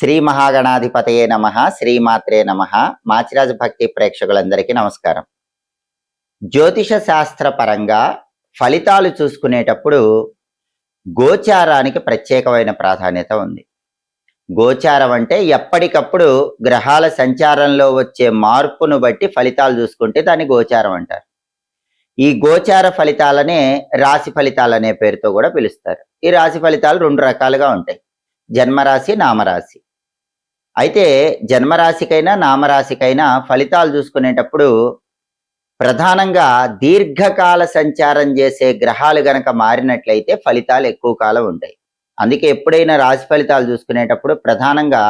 శ్రీ మహాగణాధిపతయే నమః, శ్రీమాత్రే నమః. మాచిరాజు భక్తి ప్రేక్షకులందరికీ నమస్కారం. జ్యోతిష శాస్త్ర పరంగా ఫలితాలు చూసుకునేటప్పుడు గోచారానికి ప్రత్యేకమైన ప్రాధాన్యత ఉంది. గోచారం అంటే ఎప్పటికప్పుడు గ్రహాల సంచారంలో వచ్చే మార్పును బట్టి ఫలితాలు చూసుకుంటే దాన్ని గోచారం అంటారు. ఈ గోచార ఫలితాలనే రాశి ఫలితాలనే పేరుతో కూడా పిలుస్తారు. ఈ రాశి ఫలితాలు రెండు రకాలుగా ఉంటాయి: జన్మరాశి, నామరాశి. అయితే జన్మరాశికైనా నామరాశికైనా ఫలితాలు చూసుకునేటప్పుడు ప్రధానంగా దీర్ఘకాల సంచారం చేసే గ్రహాలు గనక మారినట్లయితే ఫలితాలు ఎక్కువ కాలం ఉంటాయి. అందుకే ఎప్పుడైనా రాశి ఫలితాలు చూసుకునేటప్పుడు ప్రధానంగా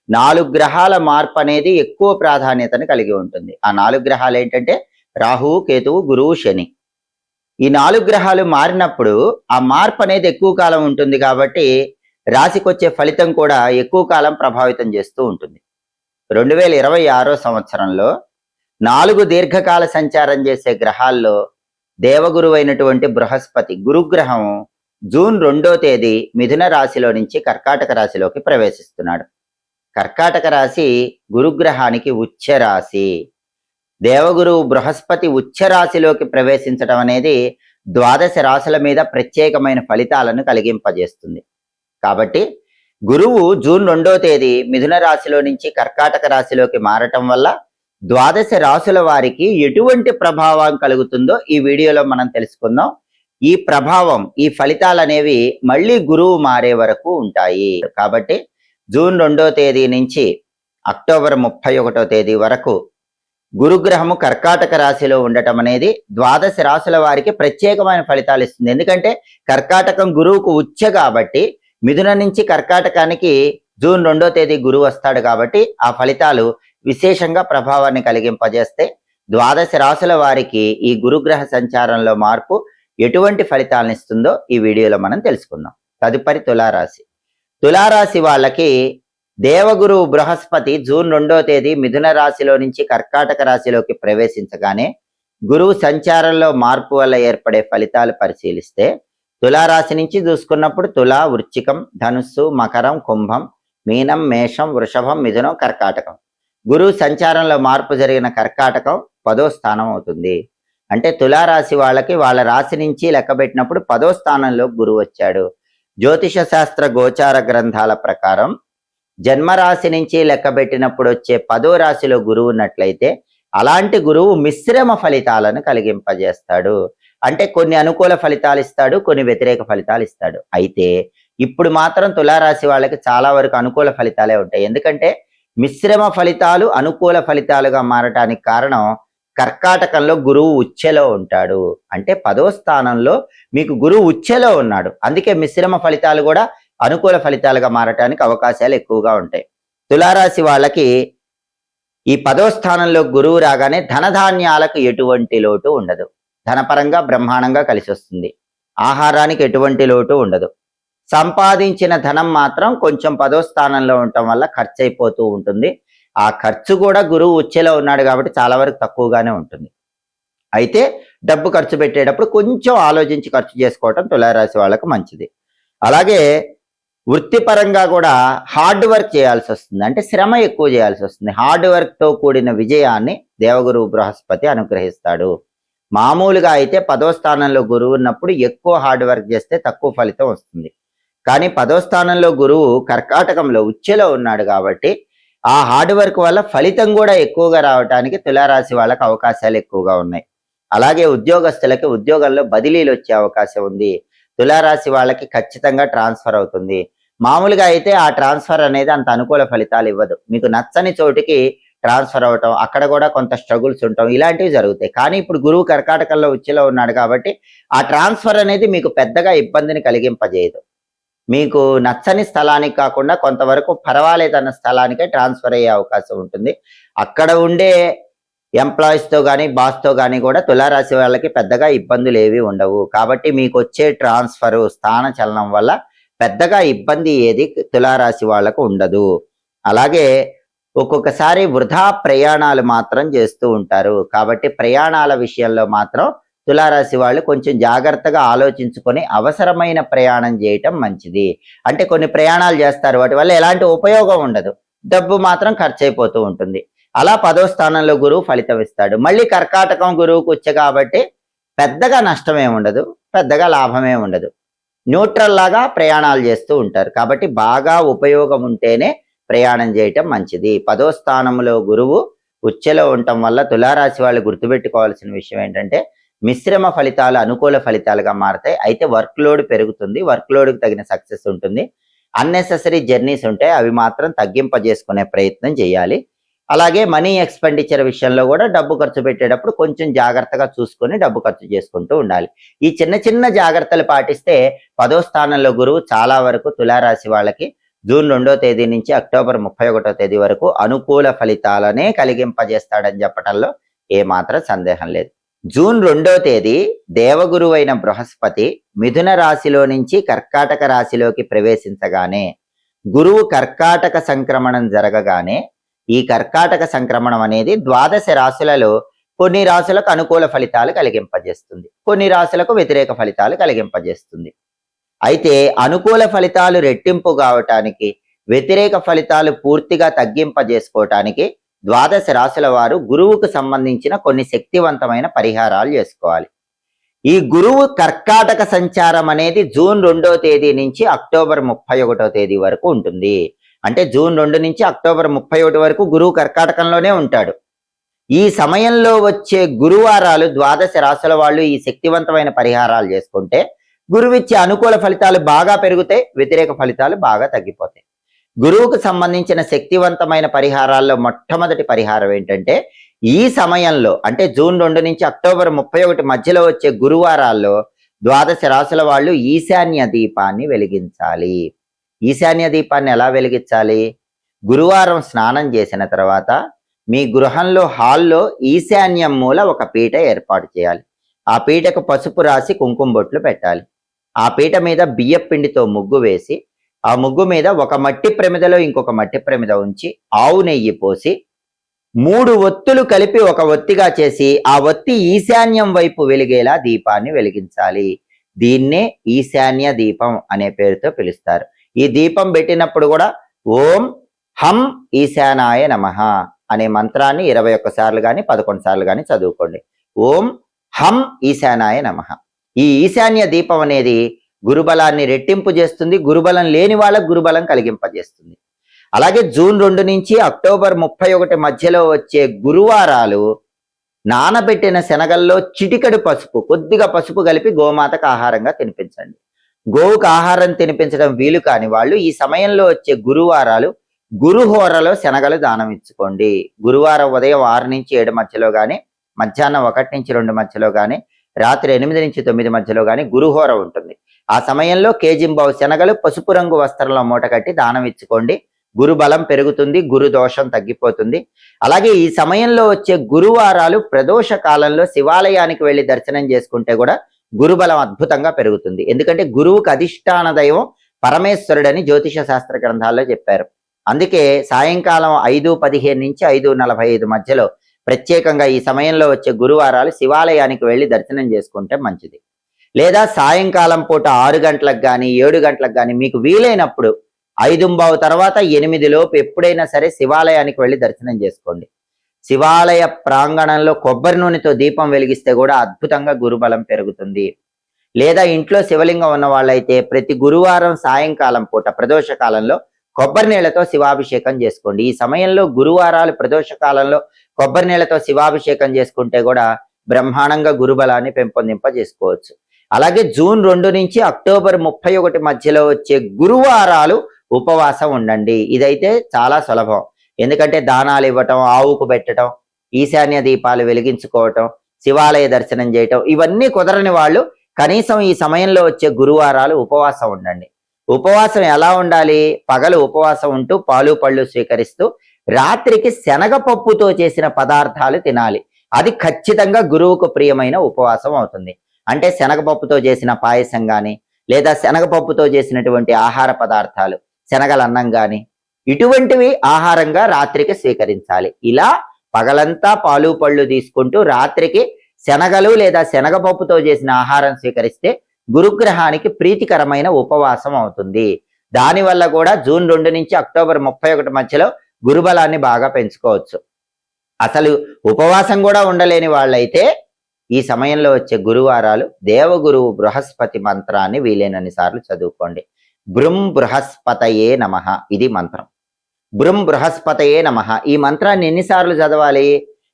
4 గ్రహాల మార్పు అనేది ఎక్కువ ప్రాధాన్యతను కలిగి ఉంటుంది. ఆ 4 గ్రహాలు ఏంటంటే రాహువు, కేతువు, గురువు, శని. ఈ 4 గ్రహాలు మారినప్పుడు ఆ మార్పు అనేది ఎక్కువ కాలం ఉంటుంది కాబట్టి రాశికి వచ్చే ఫలితం కూడా ఎక్కువ కాలం ప్రభావితం చేస్తూ ఉంటుంది. 2026 సంవత్సరంలో 4 దీర్ఘకాల సంచారం చేసే గ్రహాల్లో దేవగురువు అయినటువంటి బృహస్పతి గురుగ్రహం జూన్ 2వ తేదీ మిథున రాశిలో నుంచి కర్కాటక రాశిలోకి ప్రవేశిస్తున్నాడు. కర్కాటక రాశి గురుగ్రహానికి ఉచ్చ రాశి. దేవగురువు బృహస్పతి ఉచ్చ రాశిలోకి ప్రవేశించడం అనేది 12 రాశుల మీద ప్రత్యేకమైన ఫలితాలను కలిగింపజేస్తుంది. కాబట్టి గురువు జూన్ 2వ తేదీ మిథున రాశిలో నుంచి కర్కాటక రాశిలోకి మారటం వల్ల 12 రాశుల వారికి ఎటువంటి ప్రభావం కలుగుతుందో ఈ వీడియోలో మనం తెలుసుకుందాం. ఈ ప్రభావం, ఈ ఫలితాలు అనేవి మళ్ళీ గురువు మారే వరకు ఉంటాయి. కాబట్టి జూన్ 2వ తేదీ నుంచి అక్టోబర్ 31వ తేదీ వరకు గురుగ్రహము కర్కాటక రాశిలో ఉండటం అనేది 12 రాశుల వారికి ప్రత్యేకమైన ఫలితాలు ఇస్తుంది. ఎందుకంటే కర్కాటకం గురువుకు ఉచ్చ కాబట్టి మిథున నుంచి కర్కాటకానికి జూన్ 2వ తేదీ గురువు వస్తాడు కాబట్టి ఆ ఫలితాలు విశేషంగా ప్రభావాన్ని కలిగింపజేస్తే 12 రాశుల వారికి ఈ గురుగ్రహ సంచారంలో మార్పు ఎటువంటి ఫలితాలను ఇస్తుందో ఈ వీడియోలో మనం తెలుసుకుందాం. తదుపరి తులారాశి. తులారాశి వాళ్ళకి దేవగురువు బృహస్పతి జూన్ 2వ తేదీ మిథున రాశిలో నుంచి కర్కాటక రాశిలోకి ప్రవేశించగానే గురువు సంచారంలో మార్పు వల్ల ఏర్పడే ఫలితాలు పరిశీలిస్తే తులారాశి నుంచి చూసుకున్నప్పుడు తుల, వృశ్చికం, ధనుస్సు, మకరం, కుంభం, మీనం, మేషం, వృషభం, మిథునం, కర్కాటకం. గురువు సంచారంలో మార్పు జరిగిన కర్కాటకం 10వ స్థానం అవుతుంది. అంటే తులారాశి వాళ్ళకి వాళ్ళ రాశి నుంచి లెక్కబెట్టినప్పుడు 10వ స్థానంలో గురువు వచ్చాడు. జ్యోతిష శాస్త్ర గోచార గ్రంథాల ప్రకారం జన్మరాశి నుంచి లెక్కబెట్టినప్పుడు వచ్చే 10వ రాశిలో గురువు ఉన్నట్లయితే అలాంటి గురువు మిశ్రమ ఫలితాలను కలిగింపజేస్తాడు. అంటే కొన్ని అనుకూల ఫలితాలు ఇస్తాడు, కొన్ని వ్యతిరేక ఫలితాలు ఇస్తాడు. అయితే ఇప్పుడు మాత్రం తులారాశి వాళ్ళకి చాలా వరకు అనుకూల ఫలితాలే ఉంటాయి. ఎందుకంటే మిశ్రమ ఫలితాలు అనుకూల ఫలితాలుగా మారటానికి కారణం కర్కాటకంలో గురువు ఉచ్చెలో ఉంటాడు. అంటే 10వ స్థానంలో మీకు గురువు ఉచ్చెలో ఉన్నాడు. అందుకే మిశ్రమ ఫలితాలు కూడా అనుకూల ఫలితాలుగా మారటానికి అవకాశాలు ఎక్కువగా ఉంటాయి. తులారాశి వాళ్ళకి ఈ 10వ స్థానంలో గురువు రాగానే ధనధాన్యాలకు ఎటువంటి లోటు ఉండదు. ధనపరంగా బ్రహ్మాండంగా కలిసి వస్తుంది. ఆహారానికి ఎటువంటి లోటు ఉండదు. సంపాదించిన ధనం మాత్రం కొంచెం 10వ స్థానంలో ఉండటం వల్ల ఖర్చు అయిపోతూ ఉంటుంది. ఆ ఖర్చు కూడా గురువు ఉచ్చెలో ఉన్నాడు కాబట్టి చాలా వరకు తక్కువగానే ఉంటుంది. అయితే డబ్బు ఖర్చు పెట్టేటప్పుడు కొంచెం ఆలోచించి ఖర్చు చేసుకోవటం తులారాశి వాళ్ళకు మంచిది. అలాగే వృత్తిపరంగా కూడా హార్డ్ వర్క్ చేయాల్సి వస్తుంది. అంటే శ్రమ ఎక్కువ చేయాల్సి వస్తుంది. హార్డ్ వర్క్తో కూడిన విజయాన్ని దేవగురువు బృహస్పతి అనుగ్రహిస్తాడు. మామూలుగా అయితే 10వ స్థానంలో గురువు ఉన్నప్పుడు ఎక్కువ హార్డ్ వర్క్ చేస్తే తక్కువ ఫలితం వస్తుంది. కానీ 10వ స్థానంలో గురువు కర్కాటకంలో ఉచ్చెలో ఉన్నాడు కాబట్టి ఆ హార్డ్ వర్క్ వల్ల ఫలితం కూడా ఎక్కువగా రావడానికి తులారాశి వాళ్ళకి అవకాశాలు ఎక్కువగా ఉన్నాయి. అలాగే ఉద్యోగస్తులకి ఉద్యోగంలో బదిలీలు వచ్చే అవకాశం ఉంది. తులారాశి వాళ్ళకి ఖచ్చితంగా ట్రాన్స్ఫర్ అవుతుంది. మామూలుగా అయితే ఆ ట్రాన్స్ఫర్ అనేది అంత అనుకూల ఫలితాలు ఇవ్వదు. మీకు నచ్చని చోటికి ట్రాన్స్ఫర్ అవటం, అక్కడ కూడా కొంత స్ట్రగుల్స్ ఉండటం, ఇలాంటివి జరుగుతాయి. కానీ ఇప్పుడు గురువు కర్కాటకంలో ఉచ్చెలో ఉన్నాడు కాబట్టి ఆ ట్రాన్స్ఫర్ అనేది మీకు పెద్దగా ఇబ్బందిని కలిగింపజేయదు. మీకు నచ్చని స్థలానికి కాకుండా కొంతవరకు పర్వాలేదన్న స్థలానికే ట్రాన్స్ఫర్ అయ్యే అవకాశం ఉంటుంది. అక్కడ ఉండే ఎంప్లాయీస్తో కానీ బాస్తో కానీ కూడా తులారాశి వాళ్ళకి పెద్దగా ఇబ్బందులు ఏవి ఉండవు. కాబట్టి మీకు వచ్చే ట్రాన్స్ఫరు, స్థాన చలనం వల్ల పెద్దగా ఇబ్బంది ఏది తులారాశి వాళ్ళకు ఉండదు. అలాగే ఒక్కొక్కసారి వృధా ప్రయాణాలు మాత్రం చేస్తూ ఉంటారు. కాబట్టి ప్రయాణాల విషయంలో మాత్రం తులారాశి వాళ్ళు కొంచెం జాగ్రత్తగా ఆలోచించుకొని అవసరమైన ప్రయాణం చేయటం మంచిది. అంటే కొన్ని ప్రయాణాలు చేస్తారు, వాటి వల్ల ఎలాంటి ఉపయోగం ఉండదు, డబ్బు మాత్రం ఖర్చు అయిపోతూ ఉంటుంది. అలా 10వ స్థానంలో గురువు ఫలితం ఇస్తాడు. మళ్ళీ కర్కాటకం గురువుకు వచ్చే కాబట్టి పెద్దగా నష్టమే ఉండదు, పెద్దగా లాభమే ఉండదు. న్యూట్రల్ లాగా ప్రయాణాలు చేస్తూ ఉంటారు. కాబట్టి బాగా ఉపయోగం ఉంటేనే ప్రయాణం చేయటం మంచిది. 10వ స్థానంలో గురువు ఉచ్చెలో ఉండటం వల్ల తులారాశి వాళ్ళు గుర్తుపెట్టుకోవాల్సిన విషయం ఏంటంటే మిశ్రమ ఫలితాలు అనుకూల ఫలితాలుగా మారతాయి. అయితే వర్క్ లోడ్ పెరుగుతుంది, వర్క్ లోడ్కి తగిన సక్సెస్ ఉంటుంది. అన్నెసెసరీ జర్నీస్ ఉంటాయి, అవి మాత్రం తగ్గింపజేసుకునే ప్రయత్నం చేయాలి. అలాగే మనీ ఎక్స్పెండిచర్ విషయంలో కూడా డబ్బు ఖర్చు పెట్టేటప్పుడు కొంచెం జాగ్రత్తగా చూసుకొని డబ్బు ఖర్చు చేసుకుంటూ ఉండాలి. ఈ చిన్న చిన్న జాగ్రత్తలు పాటిస్తే 10వ స్థానంలో గురువు చాలా వరకు తులారాశి వాళ్ళకి జూన్ 2వ తేదీ నుంచి అక్టోబర్ 31వ తేదీ వరకు అనుకూల ఫలితాలనే కలిగింపజేస్తాడని చెప్పడంలో ఏమాత్రం సందేహం లేదు. జూన్ 2వ తేదీ దేవగురువైన బృహస్పతి మిథున రాశిలో నుంచి కర్కాటక రాశిలోకి ప్రవేశించగానే గురువు కర్కాటక సంక్రమణం జరగగానే ఈ కర్కాటక సంక్రమణం అనేది 12 రాశులలో కొన్ని రాశులకు అనుకూల ఫలితాలు కలిగింపజేస్తుంది, కొన్ని రాశులకు వ్యతిరేక ఫలితాలు కలిగింపజేస్తుంది. అయితే అనుకూల ఫలితాలు రెట్టింపు కావటానికి, వ్యతిరేక ఫలితాలు పూర్తిగా తగ్గింపజేసుకోవటానికి 12 రాశుల వారు గురువుకు సంబంధించిన కొన్ని శక్తివంతమైన పరిహారాలు చేసుకోవాలి. ఈ గురువు కర్కాటక సంచారం అనేది జూన్ 2వ తేదీ నుంచి అక్టోబర్ 31వ తేదీ వరకు ఉంటుంది. అంటే జూన్ 2 నుంచి అక్టోబర్ 31 వరకు గురువు కర్కాటకంలోనే ఉంటాడు. ఈ సమయంలో వచ్చే గురువారాలు 12 రాశుల వాళ్ళు ఈ శక్తివంతమైన పరిహారాలు చేసుకుంటే గురువు ఇచ్చే అనుకూల ఫలితాలు బాగా పెరుగుతాయి, వ్యతిరేక ఫలితాలు బాగా తగ్గిపోతాయి. గురువుకు సంబంధించిన శక్తివంతమైన పరిహారాల్లో మొట్టమొదటి పరిహారం ఏంటంటే ఈ సమయంలో అంటే జూన్ 2 నుంచి అక్టోబర్ 31 మధ్యలో వచ్చే గురువారాల్లో 12 రాశుల వాళ్ళు ఈశాన్య దీపాన్ని వెలిగించాలి. ఈశాన్య దీపాన్ని ఎలా వెలిగించాలి? గురువారం స్నానం చేసిన తర్వాత మీ గృహంలో హాల్లో ఈశాన్యం మూల ఒక పీట ఏర్పాటు చేయాలి. ఆ పీటకు పసుపు రాసి కుంకుమ బొట్లు పెట్టాలి. ఆ పీట మీద బియ్యపు పిండితో ముగ్గు వేసి ఆ ముగ్గు మీద ఒక మట్టి ప్రమిదలో ఇంకొక మట్టి ప్రమిద ఉంచి ఆవు నెయ్యి పోసి 3 ఒత్తులు కలిపి ఒక ఒత్తిగా చేసి ఆ ఒత్తి ఈశాన్యం వైపు వెలిగేలా దీపాన్ని వెలిగించాలి. దీన్నే ఈశాన్య దీపం అనే పేరుతో పిలుస్తారు. ఈ దీపం పెట్టినప్పుడు కూడా ఓం హం ఈశానాయ నమః అనే మంత్రాన్ని 21 సార్లు కానీ 11 సార్లు కానీ చదువుకోండి. ఓం హం ఈశానాయ నమః. ఈ ఈశాన్య దీపం అనేది గురుబలాన్ని రెట్టింపు చేస్తుంది, గురుబలం లేని వాళ్ళకు గురుబలం కలిగింపజేస్తుంది. అలాగే జూన్ 2 నుంచి అక్టోబర్ 31 మధ్యలో వచ్చే గురువారాలు నానబెట్టిన శనగల్లో చిటికెడు పసుపు, కొద్దిగా పసుపు కలిపి గోమాతకు ఆహారంగా తినిపించండి. గోవుకు ఆహారం తినిపించడం వీలు కాని వాళ్ళు ఈ సమయంలో వచ్చే గురువారాలు గురుహోరలో శనగలు దానం ఇచ్చుకోండి. గురువారం ఉదయం 6 నుంచి 7 మధ్యలో కానీ, మధ్యాహ్నం 1 నుంచి 2 మధ్యలో కానీ, రాత్రి 8 నుంచి 9 మధ్యలో కానీ గురుహోర ఉంటుంది. ఆ సమయంలో కేజింబావు శనగలు పసుపు రంగు వస్త్రంలో మూట కట్టి దానం ఇచ్చుకోండి. గురు బలం పెరుగుతుంది, గురు దోషం తగ్గిపోతుంది. అలాగే ఈ సమయంలో వచ్చే గురువారాలు ప్రదోష కాలంలో శివాలయానికి వెళ్ళి దర్శనం చేసుకుంటే కూడా గురుబలం అద్భుతంగా పెరుగుతుంది. ఎందుకంటే గురువుకు అధిష్టాన దైవం పరమేశ్వరుడని జ్యోతిష శాస్త్ర గ్రంథాల్లో చెప్పారు. అందుకే సాయంకాలం 5:15 నుంచి 5:45 మధ్యలో ప్రత్యేకంగా ఈ సమయంలో వచ్చే గురువారాలు శివాలయానికి వెళ్ళి దర్శనం చేసుకుంటే మంచిది. లేదా సాయంకాలం పూట 6 గంటలకు కానీ 7 గంటలకు కానీ మీకు వీలైనప్పుడు 5:15 తర్వాత 8 లోపు ఎప్పుడైనా సరే శివాలయానికి వెళ్ళి దర్శనం చేసుకోండి. శివాలయ ప్రాంగణంలో కొబ్బరి నూనెతో దీపం వెలిగిస్తే కూడా అద్భుతంగా గురుబలం పెరుగుతుంది. లేదా ఇంట్లో శివలింగం ఉన్న వాళ్ళైతే ప్రతి గురువారం సాయంకాలం పూట ప్రదోష కాలంలో కొబ్బరి నీళ్లతో శివాభిషేకం చేసుకోండి. ఈ సమయంలో గురువారాలు ప్రదోష కాలంలో కొబ్బరి నీళ్లతో శివాభిషేకం చేసుకుంటే కూడా బ్రహ్మాండంగా గురుబలాన్ని పెంపొందింపజేసుకోవచ్చు. అలాగే జూన్ 2 నుంచి అక్టోబర్ 31 మధ్యలో వచ్చే గురువారాలు ఉపవాసం ఉండండి. ఇదైతే చాలా సులభం. ఎందుకంటే దానాలు ఇవ్వటం, ఆవుకు పెట్టడం, ఈశాన్య దీపాలు వెలిగించుకోవటం, శివాలయ దర్శనం చేయటం ఇవన్నీ కుదరని వాళ్ళు కనీసం ఈ సమయంలో వచ్చే గురువారాలు ఉపవాసం ఉండండి. ఉపవాసం ఎలా ఉండాలి? పగలు ఉపవాసం ఉంటూ పాలు పళ్ళు స్వీకరిస్తూ రాత్రికి శనగపప్పుతో చేసిన పదార్థాలు తినాలి. అది ఖచ్చితంగా గురువుకు ప్రియమైన ఉపవాసం అవుతుంది. అంటే శనగపప్పుతో చేసిన పాయసం కానీ, లేదా శనగపప్పుతో చేసినటువంటి ఆహార పదార్థాలు, శనగల అన్నం కానీ ఇటువంటివి ఆహారంగా రాత్రికి స్వీకరించాలి. ఇలా పగలంతా పాలు పళ్ళు తీసుకుంటూ రాత్రికి శనగలు లేదా శనగపప్పుతో చేసిన ఆహారం స్వీకరిస్తే గురుగ్రహానికి ప్రీతికరమైన ఉపవాసం అవుతుంది. దానివల్ల కూడా జూన్ 2 నుంచి అక్టోబర్ 31 మధ్యలో గురుబలాన్ని బాగా పెంచుకోవచ్చు. అసలు ఉపవాసం కూడా ఉండలేని వాళ్ళైతే ఈ సమయంలో వచ్చే గురువారాలు దేవగురువు బృహస్పతి మంత్రాన్ని వీలైనన్ని సార్లు చదువుకోండి. బృం బృహస్పతయే నమః ఇది మంత్రం. బృం బృహస్పతయే నమః ఈ మంత్రాన్ని ఎన్నిసార్లు చదవాలి?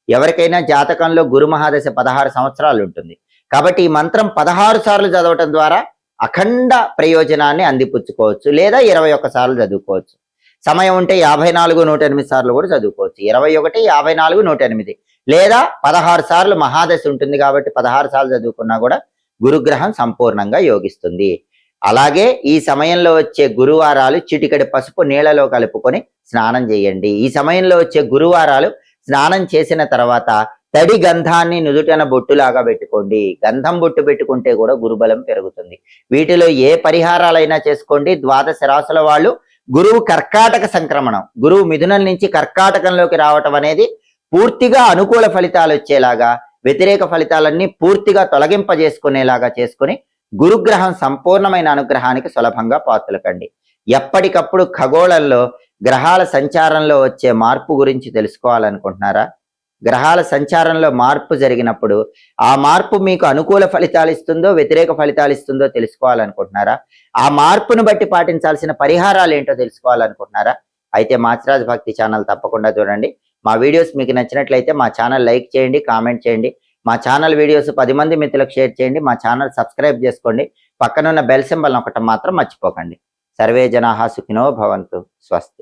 ఎవరికైనా జాతకంలో గురు మహాదశ 16 సంవత్సరాలు ఉంటుంది కాబట్టి ఈ మంత్రం 16 సార్లు చదవటం ద్వారా అఖండ ప్రయోజనాన్ని అందిపుచ్చుకోవచ్చు. లేదా 21 సార్లు చదువుకోవచ్చు. సమయం ఉంటే 54, 108 సార్లు కూడా చదువుకోవచ్చు. 21, 54, 108 లేదా 16 సార్లు మహాదశ ఉంటుంది కాబట్టి 16 సార్లు చదువుకున్నా కూడా గురుగ్రహం సంపూర్ణంగా యోగిస్తుంది. అలాగే ఈ సమయంలో వచ్చే గురువారాలు చిటికెడు పసుపు నీళ్లలో కలుపుకొని స్నానం చేయండి. ఈ సమయంలో వచ్చే గురువారాలు స్నానం చేసిన తర్వాత తడి గంధాన్ని నుదుటన బొట్టులాగా పెట్టుకోండి. గంధం బొట్టు పెట్టుకుంటే కూడా గురుబలం పెరుగుతుంది. వీటిలో ఏ పరిహారాలైనా చేసుకోండి. ద్వాదశ రాశుల వాళ్ళు గురువు కర్కాటక సంక్రమణం, గురువు మిథునం నుంచి కర్కాటకంలోకి రావటం అనేది పూర్తిగా అనుకూల ఫలితాలు వచ్చేలాగా, వ్యతిరేక ఫలితాలన్నీ పూర్తిగా తొలగింపజేసుకునేలాగా చేసుకుని గురుగ్రహం సంపూర్ణమైన అనుగ్రహానికి సులభంగా పాత్రలకండి. ఎప్పటికప్పుడు ఖగోళంలో గ్రహాల సంచారంలో వచ్చే మార్పు గురించి తెలుసుకోవాలనుకుంటున్నారా? గ్రహాల సంచారంలో మార్పు జరిగినప్పుడు ఆ మార్పు మీకు అనుకూల ఫలితాలు ఇస్తుందో వ్యతిరేక ఫలితాలు ఇస్తుందో తెలుసుకోవాలనుకుంటున్నారా? ఆ మార్పును బట్టి పాటించాల్సిన పరిహారాలు ఏంటో తెలుసుకోవాలనుకుంటున్నారా? అయితే మాచిరాజు భక్తి ఛానల్ తప్పకుండా చూడండి. మా వీడియోస్ మీకు నచ్చినట్లయితే మా ఛానల్ లైక్ చేయండి, కామెంట్ చేయండి. మా ఛానల్ వీడియోస్ 10 మంది మిత్రులకు షేర్ చేయండి. మా ఛానల్ సబ్స్క్రైబ్ చేసుకోండి. పక్కనున్న బెల్ సింబల్ నొక్కటం మాత్రం మర్చిపోకండి. సర్వే జనాః సుఖినో భవంతు. స్వస్తి.